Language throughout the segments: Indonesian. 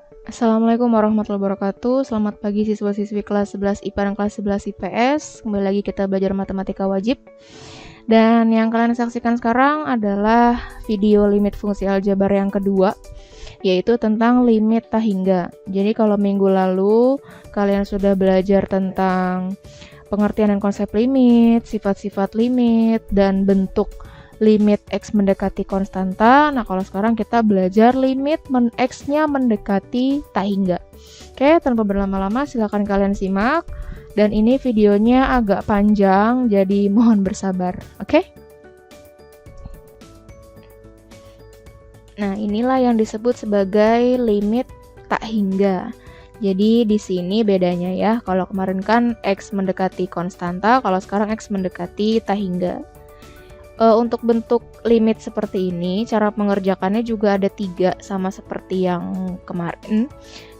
Assalamualaikum warahmatullahi wabarakatuh. Selamat pagi siswa-siswi kelas 11 IPA dan kelas 11 IPS. Kembali lagi kita belajar matematika wajib. Dan yang kalian saksikan sekarang adalah video limit fungsi aljabar yang kedua, yaitu tentang limit tak hingga. Jadi kalau minggu lalu kalian sudah belajar tentang pengertian dan konsep limit, sifat-sifat limit, dan bentuk limit X mendekati konstanta. Nah, kalau sekarang kita belajar limit X-nya mendekati tak hingga. Oke, tanpa berlama-lama silakan kalian simak. Dan ini videonya agak panjang, jadi mohon bersabar. Oke? Nah, inilah yang disebut sebagai limit tak hingga. Jadi di sini bedanya ya. Kalau kemarin kan X mendekati konstanta, kalau sekarang X mendekati tak hingga. Untuk bentuk limit seperti ini, cara mengerjakannya juga ada 3 sama seperti yang kemarin.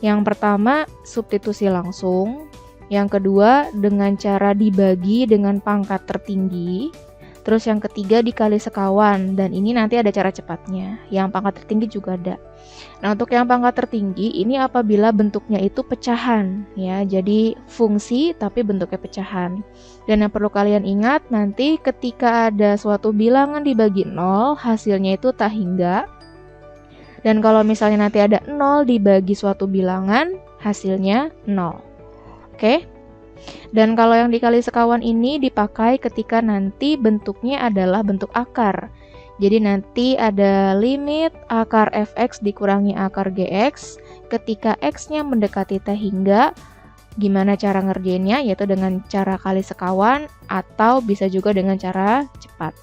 Yang pertama, substitusi langsung. Yang kedua, dengan cara dibagi dengan pangkat tertinggi. Terus yang ketiga, dikali sekawan. Dan ini nanti ada cara cepatnya. Yang pangkat tertinggi juga ada. Nah, untuk yang pangkat tertinggi, ini apabila bentuknya itu pecahan. Ya, jadi fungsi tapi bentuknya pecahan. Dan yang perlu kalian ingat, nanti ketika ada suatu bilangan dibagi 0, hasilnya itu tak hingga. Dan kalau misalnya nanti ada 0 dibagi suatu bilangan, hasilnya 0. Oke? Dan kalau yang dikali sekawan ini dipakai ketika nanti bentuknya adalah bentuk akar. Jadi nanti ada limit akar fx dikurangi akar gx ketika x-nya mendekati tak hingga. Gimana cara ngerjainnya? Yaitu dengan cara kali sekawan atau bisa juga dengan cara cepat.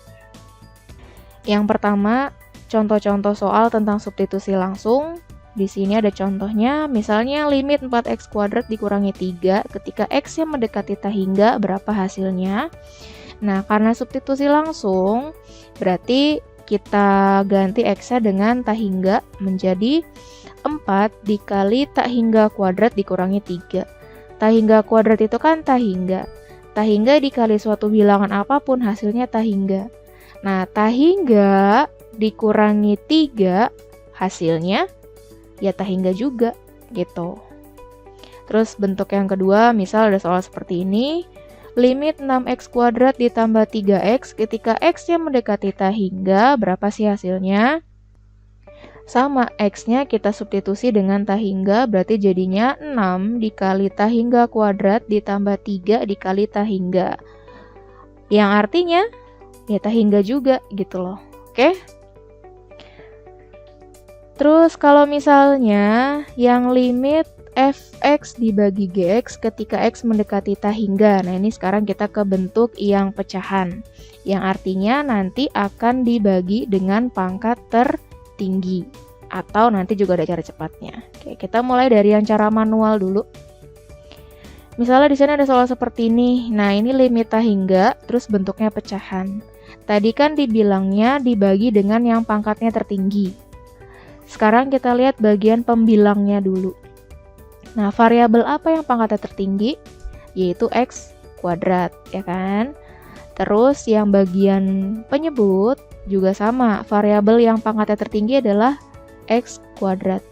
Yang pertama, contoh-contoh soal tentang substitusi langsung. Di sini ada contohnya, misalnya limit 4x kuadrat dikurangi 3 ketika x-nya mendekati tak hingga, berapa hasilnya? Nah, karena substitusi langsung, berarti kita ganti x-nya dengan tak hingga menjadi 4 dikali tak hingga kuadrat dikurangi 3. Tak hingga kuadrat itu kan tak hingga. Tak hingga dikali suatu bilangan apapun hasilnya tak hingga. Nah, tak hingga dikurangi 3 hasilnya ya tak hingga juga gitu. Terus bentuk yang kedua, misal ada soal seperti ini. Limit 6x kuadrat ditambah 3x ketika x-nya mendekati tak hingga, berapa sih hasilnya? Sama, x-nya kita substitusi dengan tak hingga, berarti jadinya 6 dikali tak hingga kuadrat ditambah 3 dikali tak hingga. Yang artinya, ya tak hingga juga gitu loh. Oke? Terus kalau misalnya yang limit fx dibagi gx ketika x mendekati tak hingga. Nah, ini sekarang kita ke bentuk yang pecahan. Yang artinya nanti akan dibagi dengan pangkat tertinggi. Atau nanti juga ada cara cepatnya. Oke, kita mulai dari yang cara manual dulu. Misalnya di sini ada soal seperti ini. Nah, ini limit tak hingga, terus bentuknya pecahan. Tadi kan dibilangnya dibagi dengan yang pangkatnya tertinggi. Sekarang kita lihat bagian pembilangnya dulu. Nah, variabel apa yang pangkatnya tertinggi? Yaitu x kuadrat, ya kan? Terus yang bagian penyebut juga sama. Variabel yang pangkatnya tertinggi adalah x kuadrat.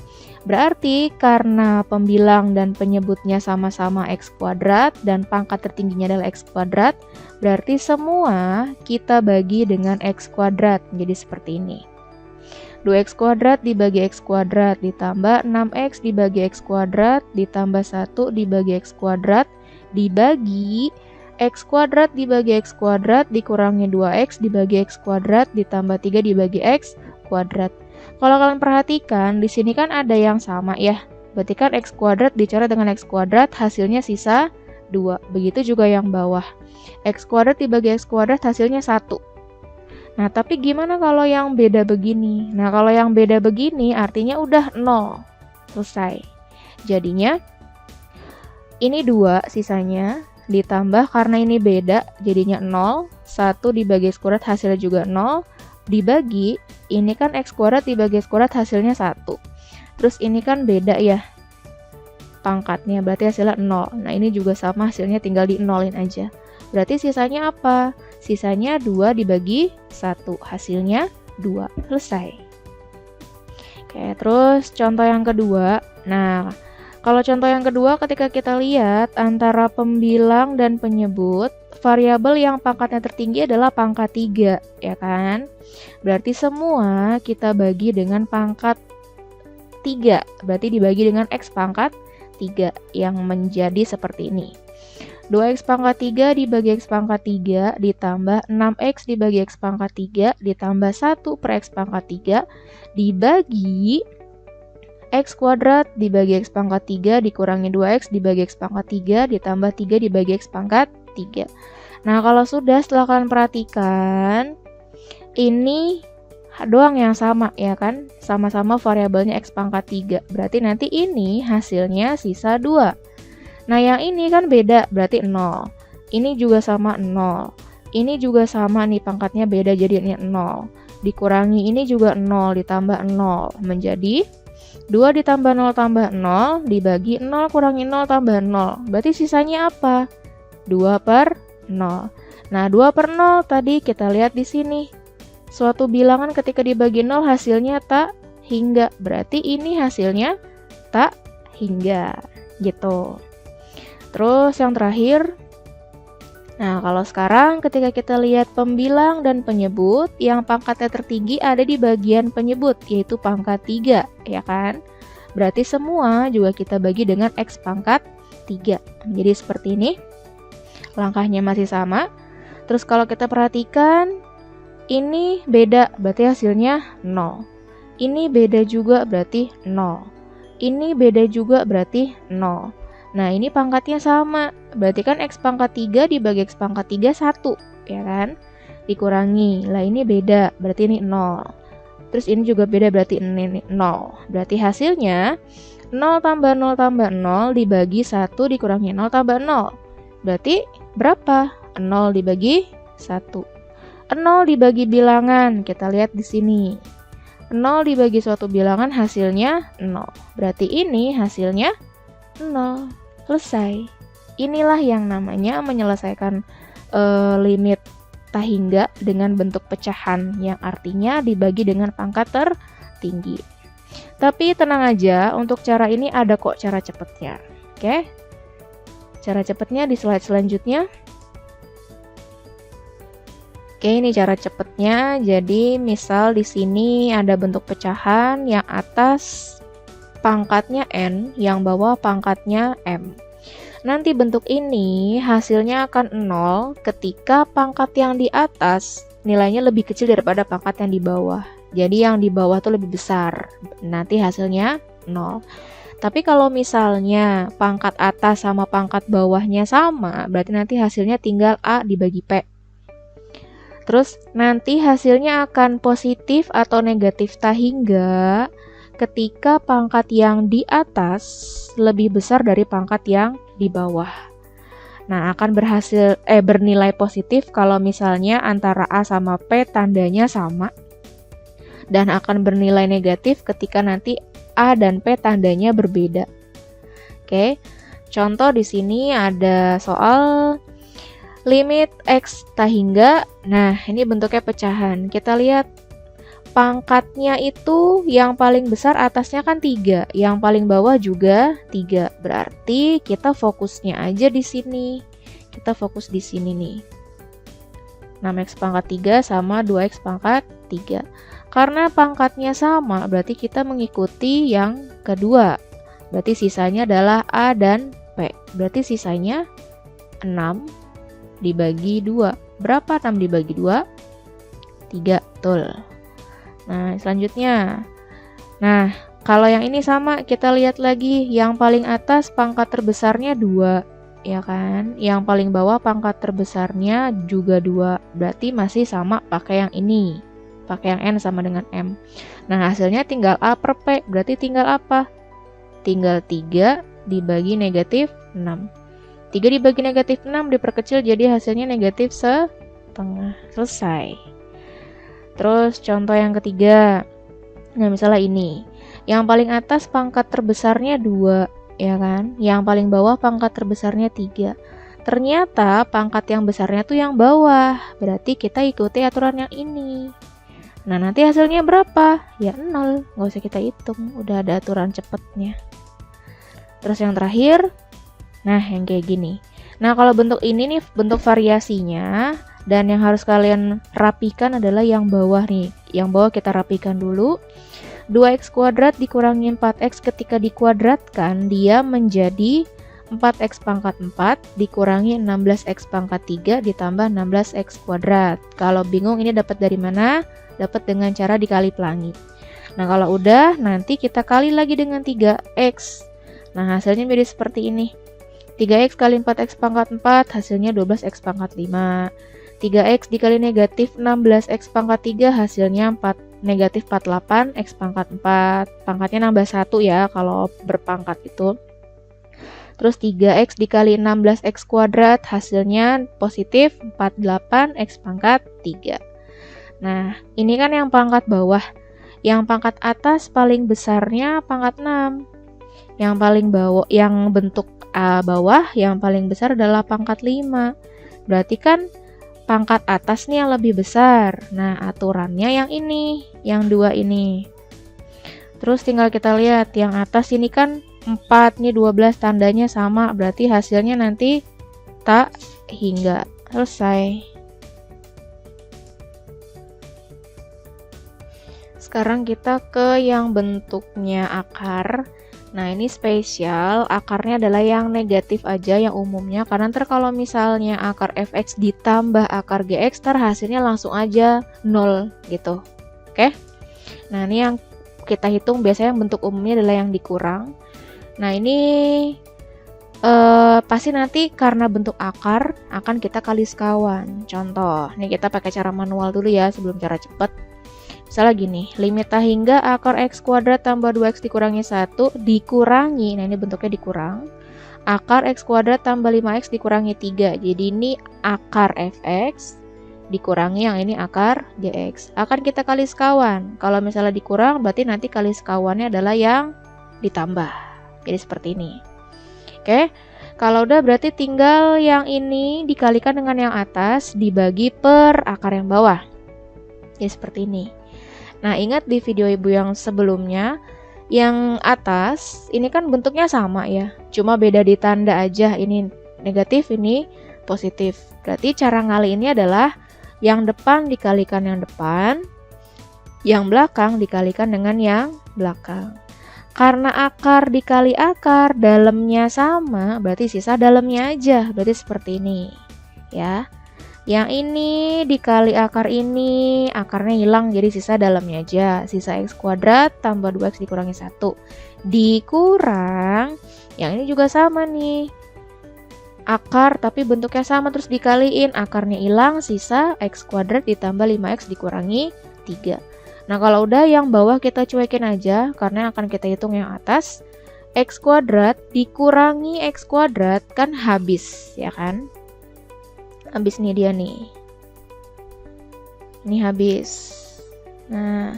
Berarti karena pembilang dan penyebutnya sama-sama x kuadrat dan pangkat tertingginya adalah x kuadrat, berarti semua kita bagi dengan x kuadrat. Jadi seperti ini. 2x kuadrat dibagi x kuadrat ditambah 6x dibagi x kuadrat ditambah 1 dibagi x kuadrat dibagi x kuadrat dibagi x kuadrat dikurangi 2x dibagi x kuadrat ditambah 3 dibagi x kuadrat. Kalau kalian perhatikan, di sini kan ada yang sama ya. Berarti kan x kuadrat dicoret dengan x kuadrat, hasilnya sisa 2. Begitu juga yang bawah. X kuadrat dibagi x kuadrat hasilnya 1. Nah, tapi gimana kalau yang beda begini? Nah, kalau yang beda begini artinya udah 0. Selesai. Jadinya, ini 2 sisanya, ditambah karena ini beda, jadinya 0. 1 dibagi x kuadrat hasilnya juga 0. Dibagi, ini kan x kuadrat dibagi x kuadrat hasilnya 1. Terus ini kan beda ya pangkatnya, berarti hasilnya 0. Nah, ini juga sama, hasilnya tinggal di nolin aja. Berarti sisanya apa? Sisanya 2 dibagi 1. Hasilnya 2. Selesai. Oke, terus contoh yang kedua. Nah, kalau contoh yang kedua, ketika kita lihat antara pembilang dan penyebut, variabel yang pangkatnya tertinggi adalah pangkat 3, ya kan? Berarti semua kita bagi dengan pangkat 3, berarti dibagi dengan X pangkat 3, yang menjadi seperti ini. 2X pangkat 3 dibagi X pangkat 3 ditambah 6X dibagi X pangkat 3 ditambah 1 per X pangkat 3 dibagi X kuadrat dibagi X pangkat 3 dikurangi 2X dibagi X pangkat 3 ditambah 3 dibagi X pangkat 3. Nah, kalau sudah, setelah kalian perhatikan, ini doang yang sama, ya kan? Sama-sama variabelnya X pangkat 3. Berarti nanti ini hasilnya sisa 2. Nah, yang ini kan beda, berarti 0. Ini juga sama 0. Ini juga sama nih, pangkatnya beda, jadi ini 0. Dikurangi ini juga 0, ditambah 0. Menjadi 2 ditambah 0 tambah 0, dibagi 0 kurangi 0 tambah 0. Berarti sisanya apa? 2 per 0. Nah, 2 per 0 tadi kita lihat di sini. Suatu bilangan ketika dibagi 0 hasilnya tak hingga. Berarti ini hasilnya tak hingga. Gitu. Terus yang terakhir, nah kalau sekarang ketika kita lihat pembilang dan penyebut, yang pangkatnya tertinggi ada di bagian penyebut, yaitu pangkat 3, ya kan? Berarti semua juga kita bagi dengan X pangkat 3. Jadi seperti ini, langkahnya masih sama. Terus kalau kita perhatikan, ini beda, berarti hasilnya 0. Ini beda juga, berarti 0. Ini beda juga, berarti 0. Nah, ini pangkatnya sama. Berarti kan X pangkat 3 dibagi X pangkat 3 1, ya kan? Dikurangi. Lah, ini beda, berarti ini 0. Terus ini juga beda, berarti ini 0. Berarti hasilnya 0 tambah 0 tambah 0 dibagi 1 dikurangi 0 tambah 0. Berarti berapa? 0 dibagi 1. 0 dibagi bilangan, kita lihat di sini. 0 dibagi suatu bilangan hasilnya 0. Berarti ini hasilnya 0. Selesai. Inilah yang namanya menyelesaikan limit tak hingga dengan bentuk pecahan, yang artinya dibagi dengan pangkat tertinggi. Tapi tenang aja, untuk cara ini ada kok cara cepatnya. Oke? Cara cepatnya di slide selanjutnya. Oke, ini cara cepatnya. Jadi, misal di sini ada bentuk pecahan yang atas pangkatnya N, yang bawah pangkatnya M. Nanti bentuk ini hasilnya akan 0 ketika pangkat yang di atas nilainya lebih kecil daripada pangkat yang di bawah. Jadi yang di bawah tuh lebih besar. Nanti hasilnya 0. Tapi kalau misalnya pangkat atas sama pangkat bawahnya sama, berarti nanti hasilnya tinggal A dibagi P. Terus nanti hasilnya akan positif atau negatif tak hingga ketika pangkat yang di atas lebih besar dari pangkat yang di bawah. Nah, akan bernilai positif kalau misalnya antara A sama P tandanya sama. Dan akan bernilai negatif ketika nanti A dan P tandanya berbeda. Oke. Contoh di sini ada soal limit X tak hingga. Nah, ini bentuknya pecahan. Kita lihat pangkatnya itu yang paling besar atasnya kan 3, yang paling bawah juga 3. Berarti kita fokusnya aja di sini. Kita fokus di sini nih. 6X pangkat 3 sama 2X pangkat 3. Karena pangkatnya sama, berarti kita mengikuti yang kedua. Berarti sisanya adalah A dan P. Berarti sisanya 6 dibagi 2. Berapa 6 dibagi 2? 3, betul. Nah, selanjutnya. Nah, kalau yang ini sama, kita lihat lagi. Yang paling atas pangkat terbesarnya 2, ya kan? Yang paling bawah pangkat terbesarnya juga 2. Berarti masih sama pakai yang ini. Pakai yang N sama dengan M. Nah, hasilnya tinggal A per P. Berarti tinggal apa? Tinggal 3 dibagi negatif 6. 3 dibagi negatif 6 diperkecil jadi hasilnya negatif setengah. Selesai. Terus contoh yang ketiga. Nah, misalnya ini. Yang paling atas pangkat terbesarnya 2, ya kan? Yang paling bawah pangkat terbesarnya 3. Ternyata pangkat yang besarnya tuh yang bawah. Berarti kita ikuti aturan yang ini. Nah, nanti hasilnya berapa? Ya 0. Nggak usah kita hitung. Udah ada aturan cepatnya. Terus yang terakhir, nah yang kayak gini. Nah kalau bentuk ini nih bentuk variasinya, dan yang harus kalian rapikan adalah yang bawah nih. Yang bawah kita rapikan dulu. 2x kuadrat dikurangi 4x ketika dikuadratkan dia menjadi 4x pangkat 4 dikurangi 16x pangkat 3 ditambah 16x kuadrat. Kalau bingung ini dapat dari mana? Dapat dengan cara dikali pelangi. Nah kalau udah nanti kita kali lagi dengan 3x. Nah hasilnya jadi seperti ini. 3x kali 4x pangkat 4 hasilnya 12x pangkat 5. 3x dikali negatif 16x pangkat 3 hasilnya 4 negatif 48 x pangkat 4. Pangkatnya nambah 1 ya kalau berpangkat itu. Terus 3x dikali 16x kuadrat hasilnya positif 48 x pangkat 3. Nah ini kan yang pangkat bawah. Yang pangkat atas paling besarnya pangkat 6. Yang paling bawah, yang bentuk bawah yang paling besar adalah pangkat 5. Berarti kan pangkat atas nih yang lebih besar. Nah aturannya yang ini, yang 2 ini. Terus tinggal kita lihat yang atas ini kan 4 nih 12 tandanya sama. Berarti hasilnya nanti tak hingga. Selesai. Sekarang kita ke yang bentuknya akar. Nah ini spesial, akarnya adalah yang negatif aja yang umumnya. Karena ntar kalau misalnya akar fx ditambah akar gx, ntar hasilnya langsung aja 0 gitu. Oke? Nah ini yang kita hitung biasanya bentuk umumnya adalah yang dikurang. Nah ini pasti nanti karena bentuk akar akan kita kali sekawan. Contoh, nih kita pakai cara manual dulu ya sebelum cara cepet. Misalnya gini, limit tak hingga akar x kuadrat tambah 2x dikurangi 1 dikurangi, nah ini bentuknya dikurang, akar x kuadrat tambah 5x dikurangi 3. Jadi ini akar fx dikurangi yang ini akar gx. Akan kita kali sekawan. Kalau misalnya dikurang berarti nanti kali sekawannya adalah yang ditambah. Jadi seperti ini. Oke. Kalau udah berarti tinggal yang ini dikalikan dengan yang atas dibagi per akar yang bawah. Jadi seperti ini. Nah, ingat di video ibu yang sebelumnya, yang atas ini kan bentuknya sama ya, cuma beda di tanda aja, ini negatif, ini positif. Berarti cara ngali ini adalah yang depan dikalikan yang depan, yang belakang dikalikan dengan yang belakang. Karena akar dikali akar, dalamnya sama, berarti sisa dalamnya aja, berarti seperti ini ya. Yang ini dikali akar ini, akarnya hilang jadi sisa dalamnya aja. Sisa x kuadrat tambah 2x dikurangi 1. Dikurang, yang ini juga sama nih. Akar tapi bentuknya sama terus dikaliin, akarnya hilang, sisa x kuadrat ditambah 5x dikurangi 3. Nah kalau udah yang bawah kita cuekin aja, karena akan kita hitung yang atas. X kuadrat dikurangi x kuadrat kan habis, ya kan? Habis nih dia nih. Ini habis. Nah,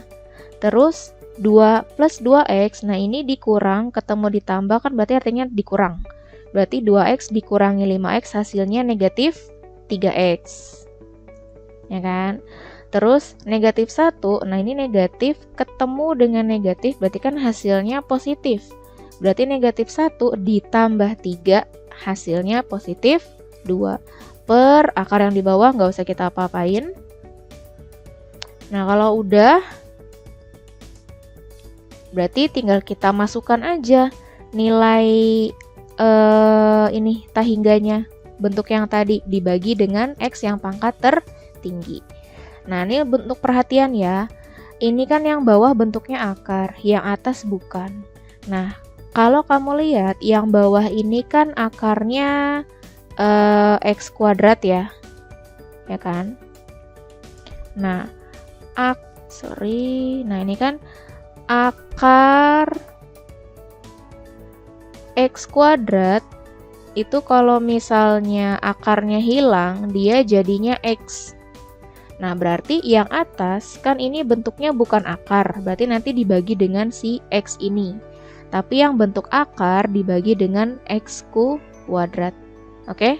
terus 2 plus 2x. Nah, ini dikurang, ketemu ditambah kan berarti artinya dikurang. Berarti 2x dikurangi 5x hasilnya negatif 3x. Ya kan? Terus negatif 1. Nah, ini negatif ketemu dengan negatif berarti kan hasilnya positif. Berarti negatif 1 ditambah 3 hasilnya positif 2. Per akar yang di bawah nggak usah kita apa-apain. Nah kalau udah berarti tinggal kita masukkan aja nilai ini tahingganya, bentuk yang tadi dibagi dengan x yang pangkat tertinggi. Nah ini bentuk perhatian ya, ini kan yang bawah bentuknya akar, yang atas bukan. Nah kalau kamu lihat yang bawah ini kan akarnya x kuadrat ya kan. Nah nah ini kan akar x kuadrat itu kalau misalnya akarnya hilang dia jadinya x. Nah berarti yang atas kan ini bentuknya bukan akar, berarti nanti dibagi dengan si x ini, tapi yang bentuk akar dibagi dengan x kuadrat. Oke.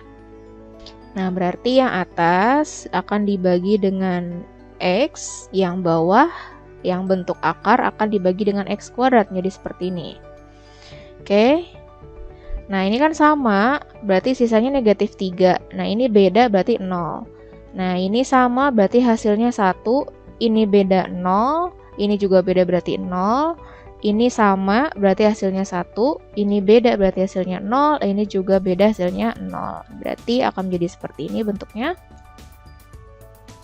Nah, berarti yang atas akan dibagi dengan x, yang bawah yang bentuk akar akan dibagi dengan x kuadrat. Jadi seperti ini. Oke. Nah, ini kan sama, berarti sisanya negatif 3. Nah, ini beda berarti 0. Nah, ini sama berarti hasilnya 1. Ini beda 0. Ini juga beda berarti 0. Ini sama berarti hasilnya 1. Ini beda berarti hasilnya 0. Ini juga beda hasilnya 0. Berarti akan menjadi seperti ini bentuknya.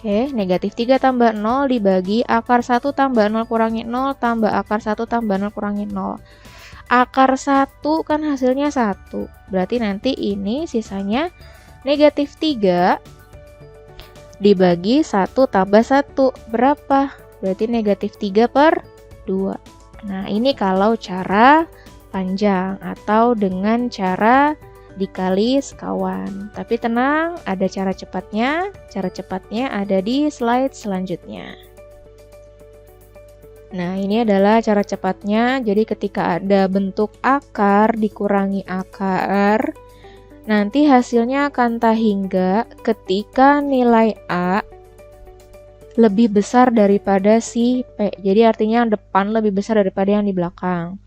Oke, negatif 3 tambah 0 dibagi akar 1 tambah 0 kurangi 0 tambah akar 1 tambah 0 kurangi 0. Akar 1 kan hasilnya 1. Berarti nanti ini sisanya negatif 3 dibagi 1 tambah 1. Berapa? Berarti negatif 3 per 2. Nah, ini kalau cara panjang atau dengan cara dikali sekawan. Tapi tenang, ada cara cepatnya. Cara cepatnya ada di slide selanjutnya. Nah, ini adalah cara cepatnya. Jadi ketika ada bentuk akar dikurangi akar, nanti hasilnya akan tak hingga ketika nilai A lebih besar daripada si P. Jadi artinya yang depan lebih besar daripada yang di belakang.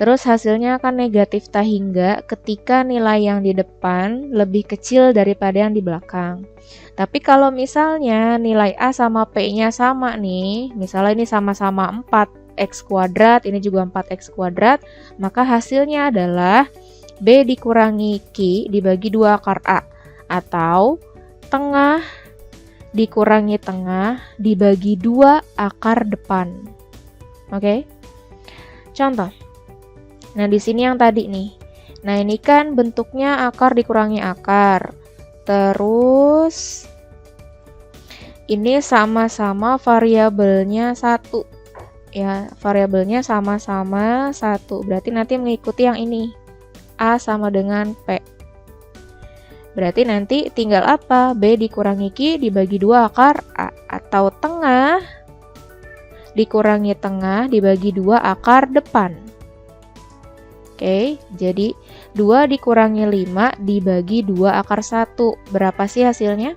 Terus hasilnya akan negatif tak hingga ketika nilai yang di depan lebih kecil daripada yang di belakang. Tapi kalau misalnya nilai A sama P-nya sama nih, misalnya ini sama-sama 4x kuadrat, ini juga 4x kuadrat, maka hasilnya adalah B dikurangi Q dibagi 2 akar A, atau tengah dikurangi tengah dibagi 2 akar depan. Oke? Contoh. Nah, di sini yang tadi nih. Nah, ini kan bentuknya akar dikurangi akar. Terus ini sama-sama variabelnya 1. Ya, variabelnya sama-sama 1. Berarti nanti mengikuti yang ini. A sama dengan P. Berarti nanti tinggal apa? B dikurangi Q dibagi 2 akar A. Atau tengah dikurangi tengah dibagi 2 akar depan. Oke, jadi 2 dikurangi 5 dibagi 2 akar 1. Berapa sih hasilnya?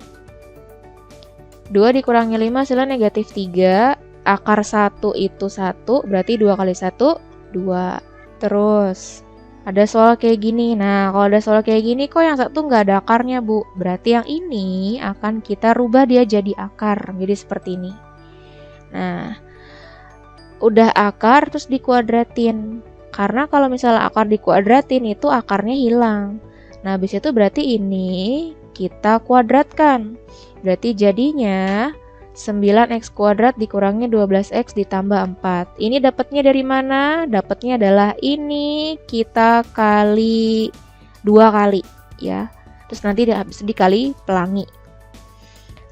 2 dikurangi 5 hasilnya negatif 3. Akar 1 itu 1, berarti 2 kali 1, 2. Terus, ada soal kayak gini. Nah, kalau ada soal kayak gini, kok yang satu nggak ada akarnya, Bu? Berarti yang ini akan kita rubah dia jadi akar. Jadi seperti ini. Nah, udah akar terus dikuadratin. Karena kalau misalnya akar dikuadratin itu akarnya hilang. Nah, habis itu berarti ini kita kuadratkan. Berarti jadinya 9x kuadrat dikurangi 12x ditambah 4. Ini dapatnya dari mana? Dapatnya adalah ini kita kali 2 kali ya. Terus nanti habis dikali pelangi.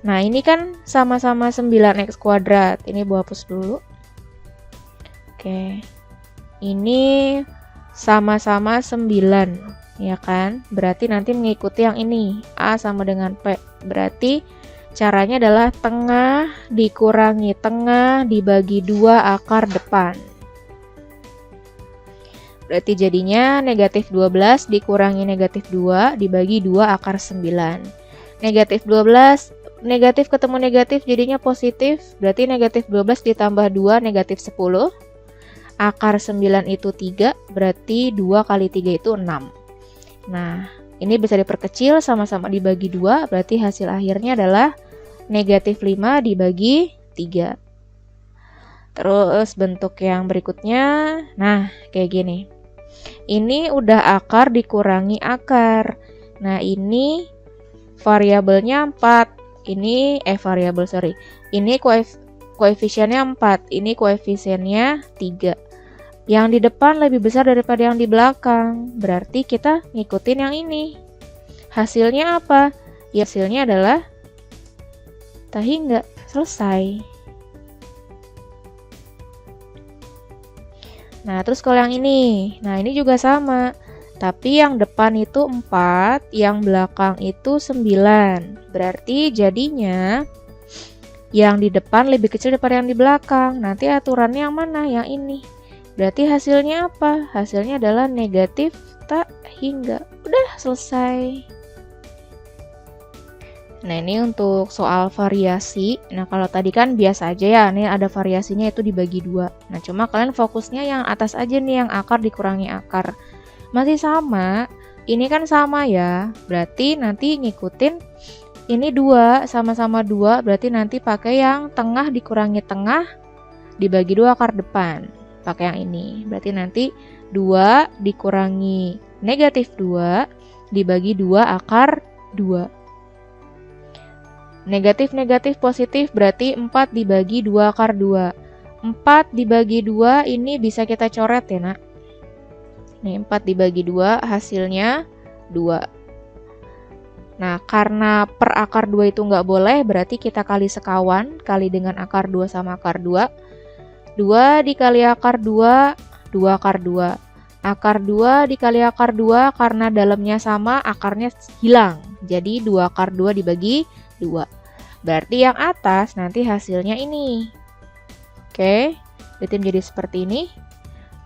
Nah, ini kan sama-sama 9x kuadrat. Ini Bu hapus dulu. Oke. Ini sama-sama 9, ya kan? Berarti nanti mengikuti yang ini, A sama dengan P. Berarti caranya adalah tengah dikurangi tengah dibagi 2 akar depan. Berarti jadinya negatif 12 dikurangi negatif 2 dibagi 2 akar 9. Negatif 12, negatif ketemu negatif jadinya positif. Berarti negatif 12 ditambah 2 negatif 10. Akar 9 itu 3, berarti 2 kali 3 itu 6. Nah, ini bisa diperkecil sama-sama dibagi 2, berarti hasil akhirnya adalah negatif 5 dibagi 3. Terus bentuk yang berikutnya, nah kayak gini. Ini udah akar dikurangi akar. Nah, ini variabelnya 4. Ini Ini koefisiennya 4. Ini koefisiennya 3. Yang di depan lebih besar daripada yang di belakang. Berarti kita ngikutin yang ini. Hasilnya apa? Ya, hasilnya adalah tak hingga. Selesai. Nah, terus kalau yang ini. Nah, ini juga sama. Tapi yang depan itu 4, yang belakang itu 9. Berarti jadinya yang di depan lebih kecil daripada yang di belakang. Nanti aturannya yang mana? Yang ini. Berarti hasilnya apa? Hasilnya adalah negatif tak hingga. Udah selesai. Nah, ini untuk soal variasi. Nah, kalau tadi kan biasa aja ya. Ini ada variasinya itu dibagi 2. Nah, cuma kalian fokusnya yang atas aja nih, yang akar dikurangi akar. Masih sama. ini kan sama ya, berarti nanti ngikutin ini 2, sama-sama 2, berarti nanti pakai yang tengah dikurangi tengah, dibagi 2 akar depan. Pakai yang ini, berarti nanti 2 dikurangi negatif 2, dibagi 2 akar 2. Negatif-negatif positif, berarti 4 dibagi 2 akar 2. 4 dibagi 2 ini bisa kita coret ya nak. Nih 4 dibagi 2 hasilnya 2. Nah karena per akar 2 itu nggak boleh, berarti kita kali sekawan, kali dengan akar 2 sama akar 2. 2 dikali akar 2, 2 akar 2. Akar 2 dikali akar 2, karena dalamnya sama, akarnya hilang. Jadi 2 akar 2 dibagi 2. Berarti yang atas nanti hasilnya ini. Oke, berarti menjadi seperti ini.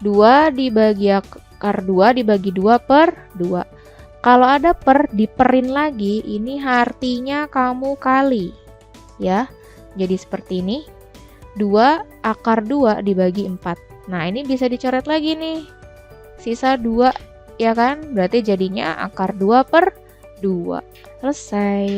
2 dibagi akar 2 dibagi 2 per 2. Kalau ada per, diperin lagi, ini artinya kamu kali. Ya, jadi seperti ini. 2 akar 2 dibagi 4. Nah, ini bisa dicoret lagi nih. Sisa 2, ya kan? Berarti jadinya akar 2 per 2. Selesai.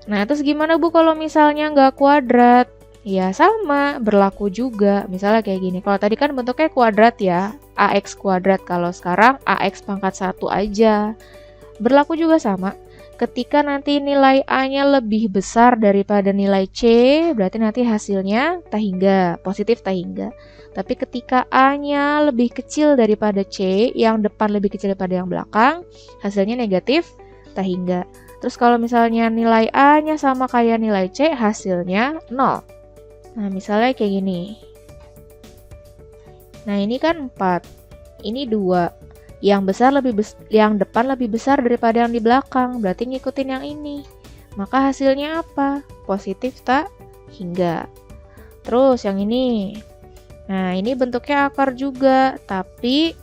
Nah, terus gimana Bu kalau misalnya nggak kuadrat? Ya sama, berlaku juga. Misalnya kayak gini, kalau tadi kan bentuknya kuadrat ya, AX kuadrat. Kalau sekarang AX pangkat 1 aja. Berlaku juga sama. Ketika nanti nilai A-nya lebih besar daripada nilai C, berarti nanti hasilnya tak hingga, positif tak hingga. Tapi ketika A-nya lebih kecil daripada C, yang depan lebih kecil daripada yang belakang, hasilnya negatif tak hingga. Terus kalau misalnya nilai A-nya sama kayak nilai C, hasilnya 0. Nah, misalnya kayak gini. Nah, ini kan 4. Ini 2. Yang depan lebih besar daripada yang di belakang, berarti ngikutin yang ini. Maka hasilnya apa? Positif tak hingga. Terus yang ini. Nah, ini bentuknya akar juga, tapi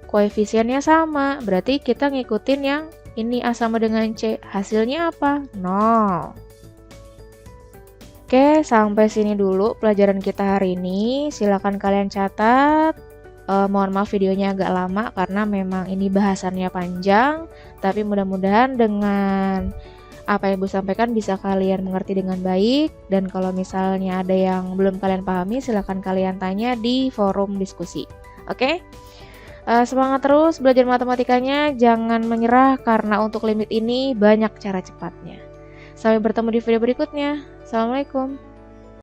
koefisiennya sama. Berarti kita ngikutin yang ini A sama dengan C. Hasilnya apa? 0. Oke, sampai sini dulu pelajaran kita hari ini. Silakan kalian catat. Mohon maaf videonya agak lama karena memang ini bahasannya panjang. Tapi mudah-mudahan dengan apa yang Ibu sampaikan bisa kalian mengerti dengan baik. Dan kalau misalnya ada yang belum kalian pahami, silakan kalian tanya di forum diskusi. Oke? Semangat terus belajar matematikanya. Jangan menyerah karena untuk limit ini banyak cara cepatnya. Sampai bertemu di video berikutnya. Assalamualaikum.